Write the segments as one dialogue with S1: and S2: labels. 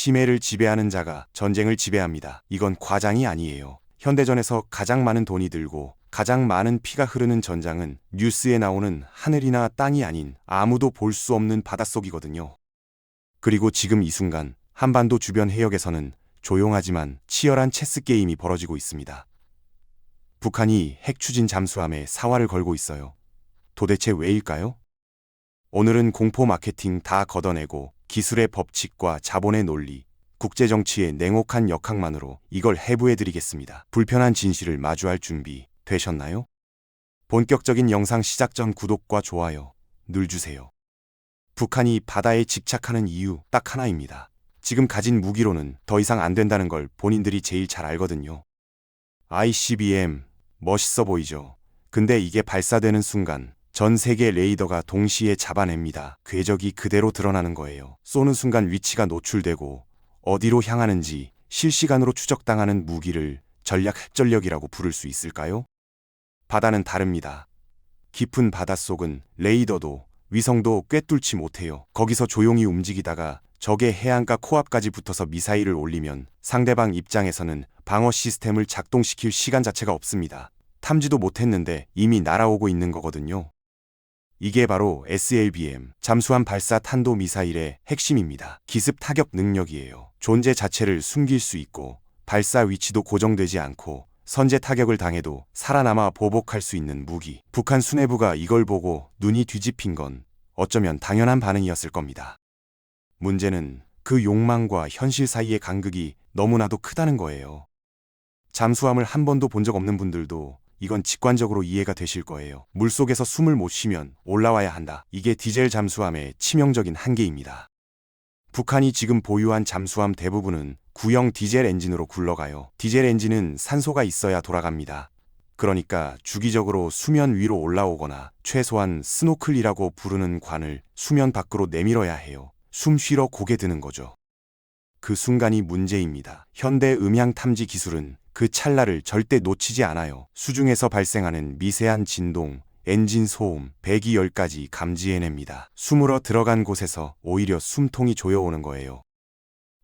S1: 심해를 지배하는 자가 전쟁을 지배합니다. 이건 과장이 아니에요. 현대전에서 가장 많은 돈이 들고 가장 많은 피가 흐르는 전장은 뉴스에 나오는 하늘이나 땅이 아닌 아무도 볼 수 없는 바닷속이거든요. 그리고 지금 이 순간 한반도 주변 해역에서는 조용하지만 치열한 체스 게임이 벌어지고 있습니다. 북한이 핵 추진 잠수함에 사활을 걸고 있어요. 도대체 왜일까요? 오늘은 공포 마케팅 다 걷어내고 기술의 법칙과 자본의 논리, 국제정치의 냉혹한 역학만으로 이걸 해부해드리겠습니다. 불편한 진실을 마주할 준비 되셨나요? 본격적인 영상 시작 전 구독과 좋아요 눌러주세요. 북한이 바다에 집착하는 이유 딱 하나입니다. 지금 가진 무기로는 더 이상 안 된다는 걸 본인들이 제일 잘 알거든요. ICBM 멋있어 보이죠? 근데 이게 발사되는 순간 전 세계 레이더가 동시에 잡아냅니다. 궤적이 그대로 드러나는 거예요. 쏘는 순간 위치가 노출되고 어디로 향하는지 실시간으로 추적당하는 무기를 전략 핵전력이라고 부를 수 있을까요? 바다는 다릅니다. 깊은 바닷속은 레이더도 위성도 꿰뚫지 못해요. 거기서 조용히 움직이다가 적의 해안가 코앞까지 붙어서 미사일을 올리면 상대방 입장에서는 방어 시스템을 작동시킬 시간 자체가 없습니다. 탐지도 못했는데 이미 날아오고 있는 거거든요. 이게 바로 SLBM, 잠수함 발사 탄도 미사일의 핵심입니다. 기습 타격 능력이에요. 존재 자체를 숨길 수 있고 발사 위치도 고정되지 않고 선제 타격을 당해도 살아남아 보복할 수 있는 무기. 북한 수뇌부가 이걸 보고 눈이 뒤집힌 건 어쩌면 당연한 반응이었을 겁니다. 문제는 그 욕망과 현실 사이의 간극이 너무나도 크다는 거예요. 잠수함을 한 번도 본 적 없는 분들도 이건 직관적으로 이해가 되실 거예요. 물속에서 숨을 못 쉬면 올라와야 한다. 이게 디젤 잠수함의 치명적인 한계입니다. 북한이 지금 보유한 잠수함 대부분은 구형 디젤 엔진으로 굴러가요. 디젤 엔진은 산소가 있어야 돌아갑니다. 그러니까 주기적으로 수면 위로 올라오거나 최소한 스노클이라고 부르는 관을 수면 밖으로 내밀어야 해요. 숨 쉬러 고개 드는 거죠. 그 순간이 문제입니다. 현대 음향 탐지 기술은 그 찰나를 절대 놓치지 않아요. 수중에서 발생하는 미세한 진동, 엔진 소음, 배기열까지 감지해냅니다. 숨으러 들어간 곳에서 오히려 숨통이 조여오는 거예요.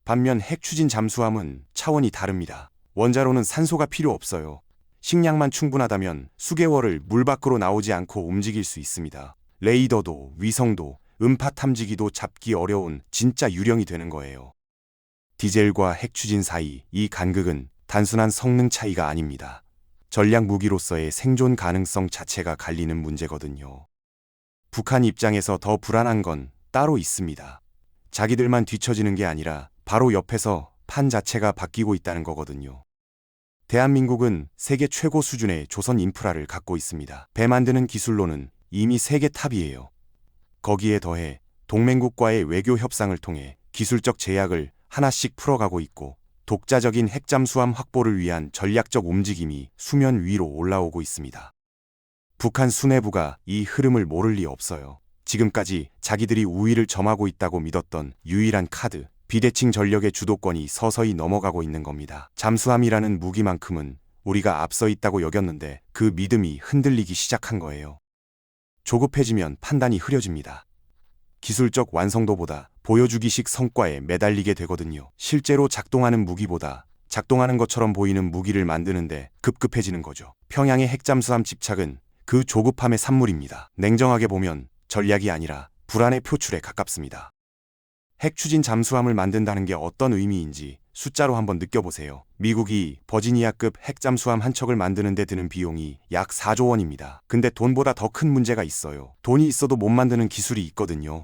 S1: 반면 핵 추진 잠수함은 차원이 다릅니다. 원자로는 산소가 필요 없어요. 식량만 충분하다면 수개월을 물 밖으로 나오지 않고 움직일 수 있습니다. 레이더도 위성도 음파 탐지기도 잡기 어려운 진짜 유령이 되는 거예요. 디젤과 핵 추진 사이 이 간극은 단순한 성능 차이가 아닙니다. 전략 무기로서의 생존 가능성 자체가 갈리는 문제거든요. 북한 입장에서 더 불안한 건 따로 있습니다. 자기들만 뒤처지는 게 아니라 바로 옆에서 판 자체가 바뀌고 있다는 거거든요. 대한민국은 세계 최고 수준의 조선 인프라를 갖고 있습니다. 배 만드는 기술로는 이미 세계 탑이에요. 거기에 더해 동맹국과의 외교 협상을 통해 기술적 제약을 하나씩 풀어가고 있고 독자적인 핵잠수함 확보를 위한 전략적 움직임이 수면 위로 올라오고 있습니다. 북한 수뇌부가 이 흐름을 모를 리 없어요. 지금까지 자기들이 우위를 점하고 있다고 믿었던 유일한 카드, 비대칭 전력의 주도권이 서서히 넘어가고 있는 겁니다. 잠수함이라는 무기만큼은 우리가 앞서 있다고 여겼는데 그 믿음이 흔들리기 시작한 거예요. 조급해지면 판단이 흐려집니다. 기술적 완성도보다 보여주기식 성과에 매달리게 되거든요. 실제로 작동하는 무기보다 작동하는 것처럼 보이는 무기를 만드는데 급급해지는 거죠. 평양의 핵잠수함 집착은 그 조급함의 산물입니다. 냉정하게 보면 전략이 아니라 불안의 표출에 가깝습니다. 핵 추진 잠수함을 만든다는 게 어떤 의미인지 숫자로 한번 느껴보세요. 미국이 버지니아급 핵잠수함 한 척을 만드는 데 드는 비용이 약 4조 원입니다. 근데 돈보다 더 큰 문제가 있어요. 돈이 있어도 못 만드는 기술이 있거든요.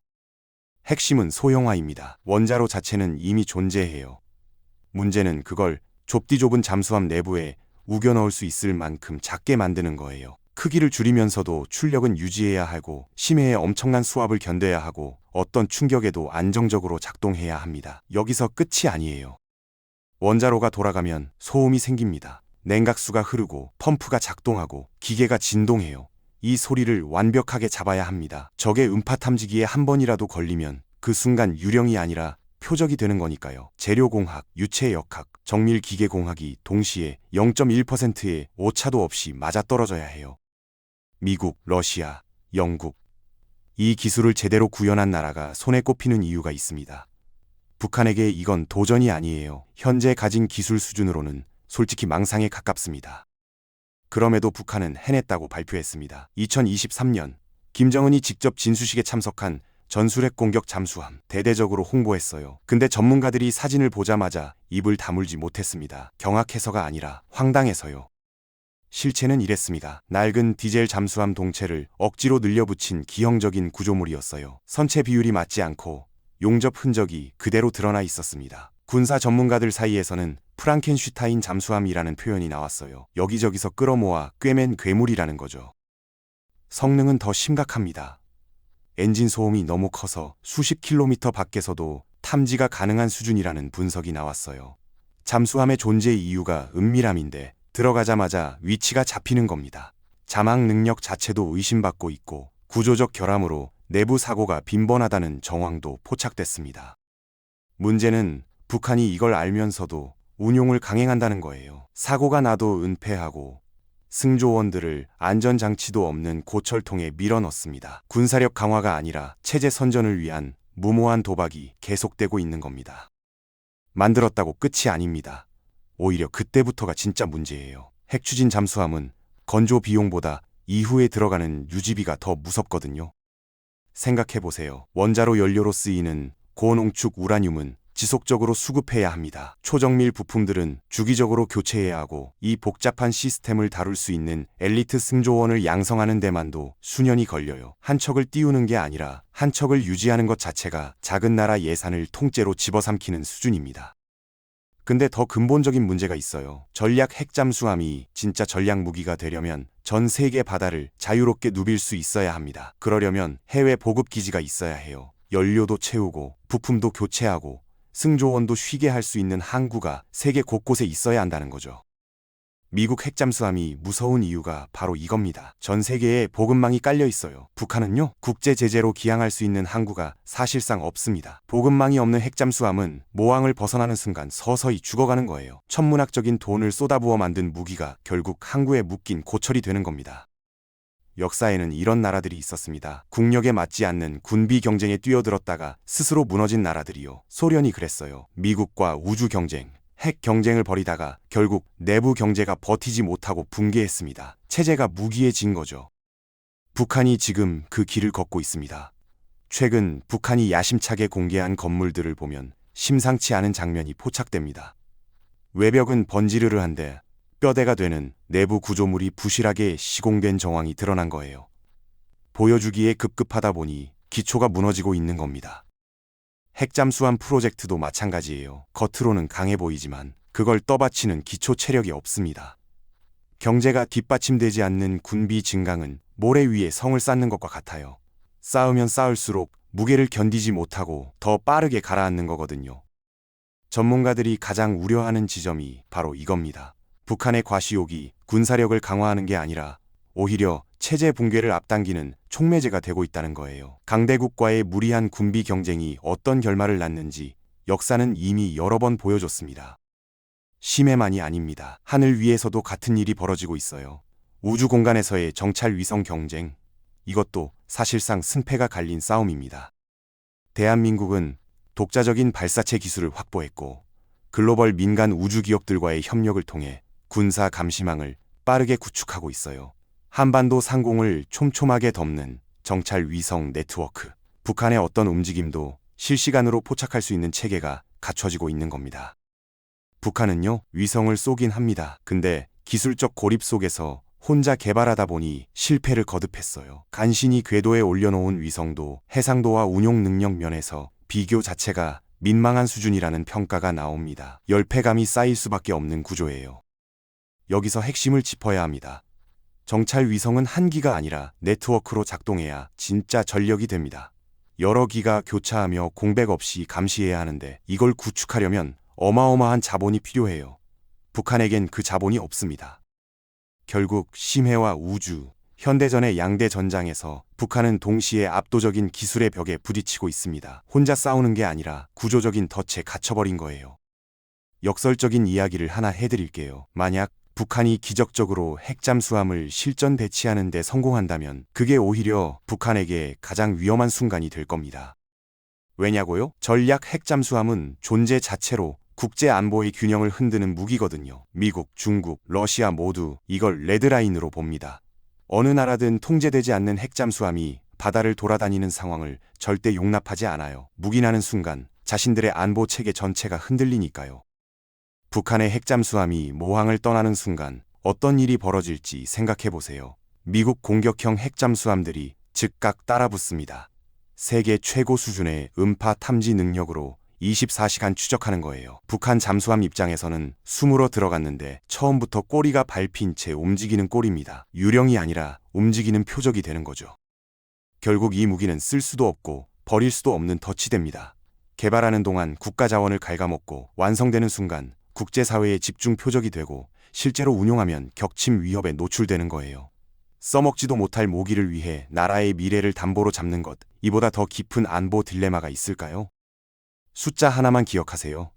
S1: 핵심은 소형화입니다. 원자로 자체는 이미 존재해요. 문제는 그걸 좁디 좁은 잠수함 내부에 우겨 넣을 수 있을 만큼 작게 만드는 거예요. 크기를 줄이면서도 출력은 유지해야 하고 심해에 엄청난 수압을 견뎌야 하고 어떤 충격에도 안정적으로 작동해야 합니다. 여기서 끝이 아니에요. 원자로가 돌아가면 소음이 생깁니다. 냉각수가 흐르고 펌프가 작동하고 기계가 진동해요. 이 소리를 완벽하게 잡아야 합니다. 적의 음파 탐지기에 한 번이라도 걸리면 그 순간 유령이 아니라 표적이 되는 거니까요. 재료공학, 유체역학, 정밀기계공학이 동시에 0.1%의 오차도 없이 맞아떨어져야 해요. 미국, 러시아, 영국. 이 기술을 제대로 구현한 나라가 손에 꼽히는 이유가 있습니다. 북한에게 이건 도전이 아니에요. 현재 가진 기술 수준으로는 솔직히 망상에 가깝습니다. 그럼에도 북한은 해냈다고 발표했습니다. 2023년 김정은이 직접 진수식에 참석한 전술핵 공격 잠수함 대대적으로 홍보했어요. 근데 전문가들이 사진을 보자마자 입을 다물지 못했습니다. 경악해서가 아니라 황당해서요. 실체는 이랬습니다. 낡은 디젤 잠수함 동체를 억지로 늘려붙인 기형적인 구조물이었어요. 선체 비율이 맞지 않고 용접 흔적이 그대로 드러나 있었습니다. 군사 전문가들 사이에서는 프랑켄슈타인 잠수함이라는 표현이 나왔어요. 여기저기서 끌어모아 꿰맨 괴물이라는 거죠. 성능은 더 심각합니다. 엔진 소음이 너무 커서 수십 킬로미터 밖에서도 탐지가 가능한 수준이라는 분석이 나왔어요. 잠수함의 존재 이유가 은밀함인데 들어가자마자 위치가 잡히는 겁니다. 자막 능력 자체도 의심받고 있고 구조적 결함으로 내부 사고가 빈번하다는 정황도 포착됐습니다. 문제는 북한이 이걸 알면서도 운용을 강행한다는 거예요. 사고가 나도 은폐하고 승조원들을 안전장치도 없는 고철통에 밀어넣습니다. 군사력 강화가 아니라 체제 선전을 위한 무모한 도박이 계속되고 있는 겁니다. 만들었다고 끝이 아닙니다. 오히려 그때부터가 진짜 문제예요. 핵추진 잠수함은 건조 비용보다 이후에 들어가는 유지비가 더 무섭거든요. 생각해보세요. 원자로 연료로 쓰이는 고농축 우라늄은 지속적으로 수급해야 합니다. 초정밀 부품들은 주기적으로 교체해야 하고 이 복잡한 시스템을 다룰 수 있는 엘리트 승조원을 양성하는 데만도 수년이 걸려요. 한 척을 띄우는 게 아니라 한 척을 유지하는 것 자체가 작은 나라 예산을 통째로 집어삼키는 수준입니다. 근데 더 근본적인 문제가 있어요. 전략 핵잠수함이 진짜 전략 무기가 되려면 전 세계 바다를 자유롭게 누빌 수 있어야 합니다. 그러려면 해외 보급 기지가 있어야 해요. 연료도 채우고 부품도 교체하고 승조원도 쉬게 할 수 있는 항구가 세계 곳곳에 있어야 한다는 거죠. 미국 핵잠수함이 무서운 이유가 바로 이겁니다. 전 세계에 보급망이 깔려 있어요. 북한은요, 국제 제재로 기항할 수 있는 항구가 사실상 없습니다. 보급망이 없는 핵잠수함은 모항을 벗어나는 순간 서서히 죽어가는 거예요. 천문학적인 돈을 쏟아부어 만든 무기가 결국 항구에 묶인 고철이 되는 겁니다. 역사에는 이런 나라들이 있었습니다. 국력에 맞지 않는 군비 경쟁에 뛰어들었다가 스스로 무너진 나라들이요. 소련이 그랬어요. 미국과 우주 경쟁, 핵 경쟁을 벌이다가 결국 내부 경제가 버티지 못하고 붕괴했습니다. 체제가 무기해진 거죠. 북한이 지금 그 길을 걷고 있습니다. 최근 북한이 야심차게 공개한 건물들을 보면 심상치 않은 장면이 포착됩니다. 외벽은 번지르르한데 뼈대가 되는 내부 구조물이 부실하게 시공된 정황이 드러난 거예요. 보여주기에 급급하다 보니 기초가 무너지고 있는 겁니다. 핵잠수함 프로젝트도 마찬가지예요. 겉으로는 강해 보이지만 그걸 떠받치는 기초 체력이 없습니다. 경제가 뒷받침되지 않는 군비 증강은 모래 위에 성을 쌓는 것과 같아요. 쌓으면 쌓을수록 무게를 견디지 못하고 더 빠르게 가라앉는 거거든요. 전문가들이 가장 우려하는 지점이 바로 이겁니다. 북한의 과시욕이 군사력을 강화하는 게 아니라 오히려 체제 붕괴를 앞당기는 촉매제가 되고 있다는 거예요. 강대국과의 무리한 군비 경쟁이 어떤 결말을 낳는지 역사는 이미 여러 번 보여줬습니다. 심해만이 아닙니다. 하늘 위에서도 같은 일이 벌어지고 있어요. 우주 공간에서의 정찰 위성 경쟁, 이것도 사실상 승패가 갈린 싸움입니다. 대한민국은 독자적인 발사체 기술을 확보했고 글로벌 민간 우주 기업들과의 협력을 통해 군사 감시망을 빠르게 구축하고 있어요. 한반도 상공을 촘촘하게 덮는 정찰 위성 네트워크, 북한의 어떤 움직임도 실시간으로 포착할 수 있는 체계가 갖춰지고 있는 겁니다. 북한은요, 위성을 쏘긴 합니다. 근데 기술적 고립 속에서 혼자 개발하다 보니 실패를 거듭했어요. 간신히 궤도에 올려놓은 위성도 해상도와 운용 능력 면에서 비교 자체가 민망한 수준이라는 평가가 나옵니다. 열패감이 쌓일 수밖에 없는 구조예요. 여기서 핵심을 짚어야 합니다. 정찰 위성은 한 기가 아니라 네트워크로 작동해야 진짜 전력이 됩니다. 여러 기가 교차하며 공백 없이 감시해야 하는데 이걸 구축하려면 어마어마한 자본이 필요해요. 북한에겐 그 자본이 없습니다. 결국 심해와 우주, 현대전의 양대 전장에서 북한은 동시에 압도적인 기술의 벽에 부딪히고 있습니다. 혼자 싸우는 게 아니라 구조적인 덫에 갇혀버린 거예요. 역설적인 이야기를 하나 해드릴게요. 만약 북한이 기적적으로 핵잠수함을 실전 배치하는 데 성공한다면 그게 오히려 북한에게 가장 위험한 순간이 될 겁니다. 왜냐고요? 전략 핵잠수함은 존재 자체로 국제 안보의 균형을 흔드는 무기거든요. 미국, 중국, 러시아 모두 이걸 레드라인으로 봅니다. 어느 나라든 통제되지 않는 핵잠수함이 바다를 돌아다니는 상황을 절대 용납하지 않아요. 묵인하는 순간 자신들의 안보 체계 전체가 흔들리니까요. 북한의 핵잠수함이 모항을 떠나는 순간 어떤 일이 벌어질지 생각해 보세요. 미국 공격형 핵잠수함들이 즉각 따라붙습니다. 세계 최고 수준의 음파 탐지 능력으로 24시간 추적하는 거예요. 북한 잠수함 입장에서는 숨으로 들어갔는데 처음부터 꼬리가 밟힌 채 움직이는 꼴입니다. 유령이 아니라 움직이는 표적이 되는 거죠. 결국 이 무기는 쓸 수도 없고 버릴 수도 없는 덫이 개발하는 동안 국가 자원을 갉아먹고 완성되는 순간 국제사회의 집중 표적이 되고 실제로 운용하면 격침 위협에 노출되는 거예요. 써먹지도 못할 모기를 위해 나라의 미래를 담보로 잡는 것, 이보다 더 깊은 안보 딜레마가 있을까요? 숫자 하나만 기억하세요.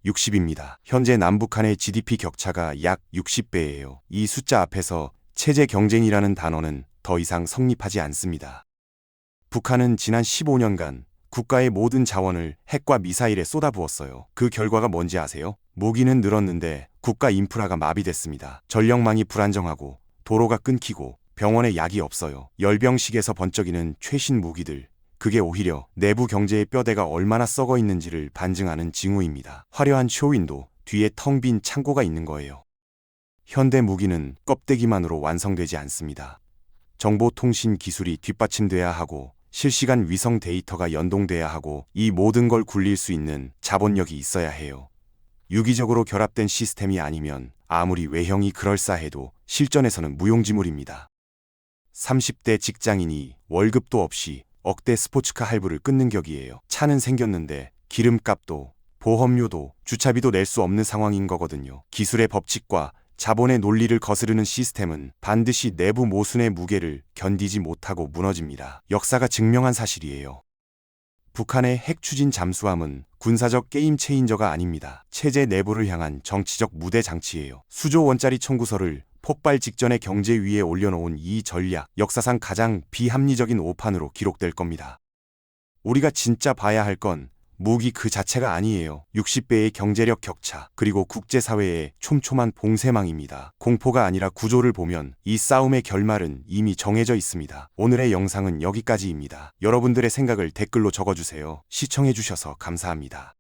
S1: 60입니다. 현재 남북한의 GDP 격차가 약 60배예요. 이 숫자 앞에서 체제 경쟁이라는 단어는 더 이상 성립하지 않습니다. 북한은 지난 15년간 국가의 모든 자원을 핵과 미사일에 쏟아부었어요. 그 결과가 뭔지 아세요? 무기는 늘었는데 국가 인프라가 마비됐습니다. 전력망이 불안정하고 도로가 끊기고 병원에 약이 없어요. 열병식에서 번쩍이는 최신 무기들, 그게 오히려 내부 경제의 뼈대가 얼마나 썩어 있는지를 반증하는 징후입니다. 화려한 쇼윈도 뒤에 텅 빈 창고가 있는 거예요. 현대 무기는 껍데기만으로 완성되지 않습니다. 정보통신 기술이 뒷받침돼야 하고 실시간 위성 데이터가 연동돼야 하고 이 모든 걸 굴릴 수 있는 자본력이 있어야 해요. 유기적으로 결합된 시스템이 아니면 아무리 외형이 그럴싸해도 실전에서는 무용지물입니다. 30대 직장인이 월급도 없이 억대 스포츠카 할부를 끊는 격이에요. 차는 생겼는데 기름값도 보험료도 주차비도 낼 수 없는 상황인 거거든요. 기술의 법칙과 자본의 논리를 거스르는 시스템은 반드시 내부 모순의 무게를 견디지 못하고 무너집니다. 역사가 증명한 사실이에요. 북한의 핵 추진 잠수함은 군사적 게임 체인저가 아닙니다. 체제 내부를 향한 정치적 무대 장치예요. 수조 원짜리 청구서를 폭발 직전에 경제 위에 올려놓은 이 전략, 역사상 가장 비합리적인 오판으로 기록될 겁니다. 우리가 진짜 봐야 할 건 무기 그 자체가 아니에요. 60배의 경제력 격차, 그리고 국제사회의 촘촘한 봉쇄망입니다. 공포가 아니라 구조를 보면 이 싸움의 결말은 이미 정해져 있습니다. 오늘의 영상은 여기까지입니다. 여러분들의 생각을 댓글로 적어주세요. 시청해주셔서 감사합니다.